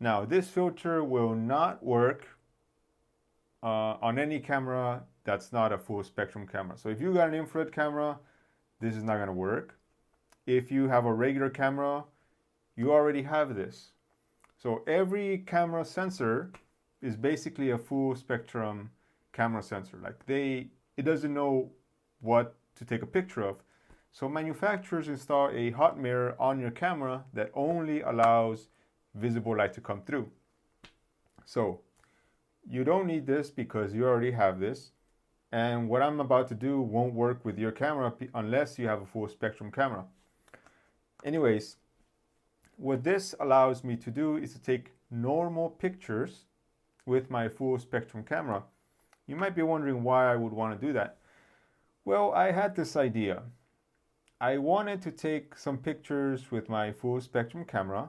Now, this filter will not work on any camera that's not a full spectrum camera. So if you got an infrared camera, this is not going to work. If you have a regular camera, you already have this. So every camera sensor is basically a full spectrum camera sensor. Like it doesn't know what to take a picture of. So manufacturers install a hot mirror on your camera that only allows visible light to come through. So you don't need this because you already have this. And what I'm about to do won't work with your camera unless you have a full spectrum camera. Anyways, what this allows me to do is to take normal pictures with my full spectrum camera. You might be wondering why I would want to do that. Well, I had this idea. I wanted to take some pictures with my full spectrum camera,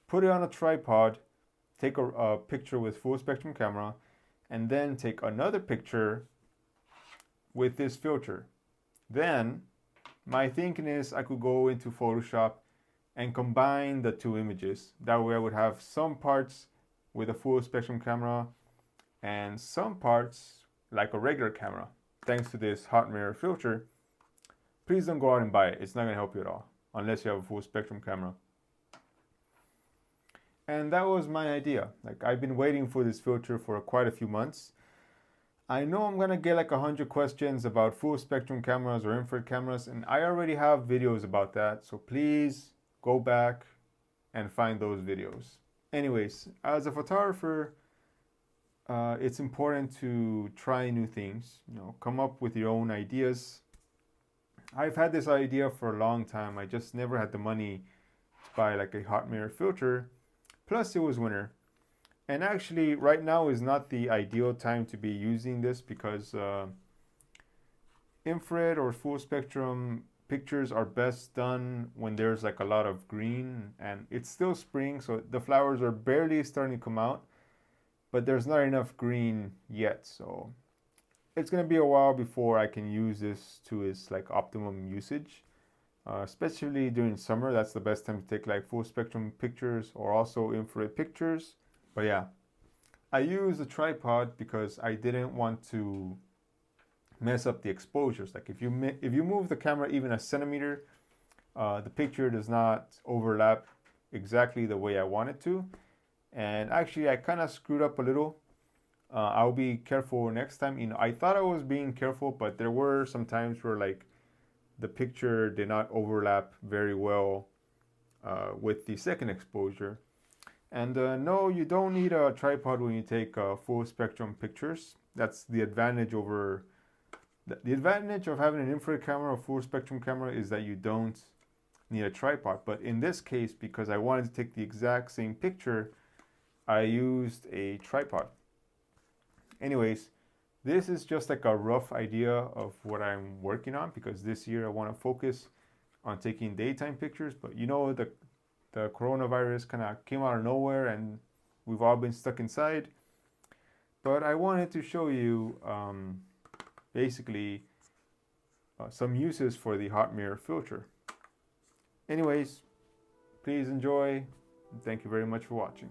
put it on a tripod, take a picture with full spectrum camera, and then take another picture with this filter. Then my thinking is I could go into Photoshop and combine the two images. That way I would have some parts with a full spectrum camera and some parts like a regular camera, thanks to this hot mirror filter. Please don't go out and buy it. It's not going to help you at all unless you have a full spectrum camera. And that was my idea. Like, I've been waiting for this filter for quite a few months. I know I'm going to get like 100 questions about full spectrum cameras or infrared cameras, and I already have videos about that. So please go back and find those videos. Anyways, as a photographer, it's important to try new things, come up with your own ideas. I've had this idea for a long time. I just never had the money to buy like a hot mirror filter. Plus it was winter. And actually right now is not the ideal time to be using this because infrared or full spectrum pictures are best done when there's like a lot of green and it's still spring, so the flowers are barely starting to come out, but there's not enough green yet. So it's going to be a while before I can use this to its like optimum usage, especially during summer. That's the best time to take like full spectrum pictures or also infrared pictures. But yeah, I use a tripod because I didn't want to mess up the exposures. Like if you move the camera even a centimeter, the picture does not overlap exactly the way I want it to. And actually I kind of screwed up a little. I'll be careful next time. I thought I was being careful, but there were some times where like the picture did not overlap very well with the second exposure. And no, you don't need a tripod when you take full spectrum pictures. That's the advantage over the advantage of having an infrared camera or full spectrum camera is that you don't need a tripod. But in this case, because I wanted to take the exact same picture, I used a tripod. Anyways, this is just like a rough idea of what I'm working on because this year I want to focus on taking daytime pictures. But the coronavirus kind of came out of nowhere and we've all been stuck inside. But I wanted to show you basically some uses for the hot mirror filter. Anyways, please enjoy. Thank you very much for watching.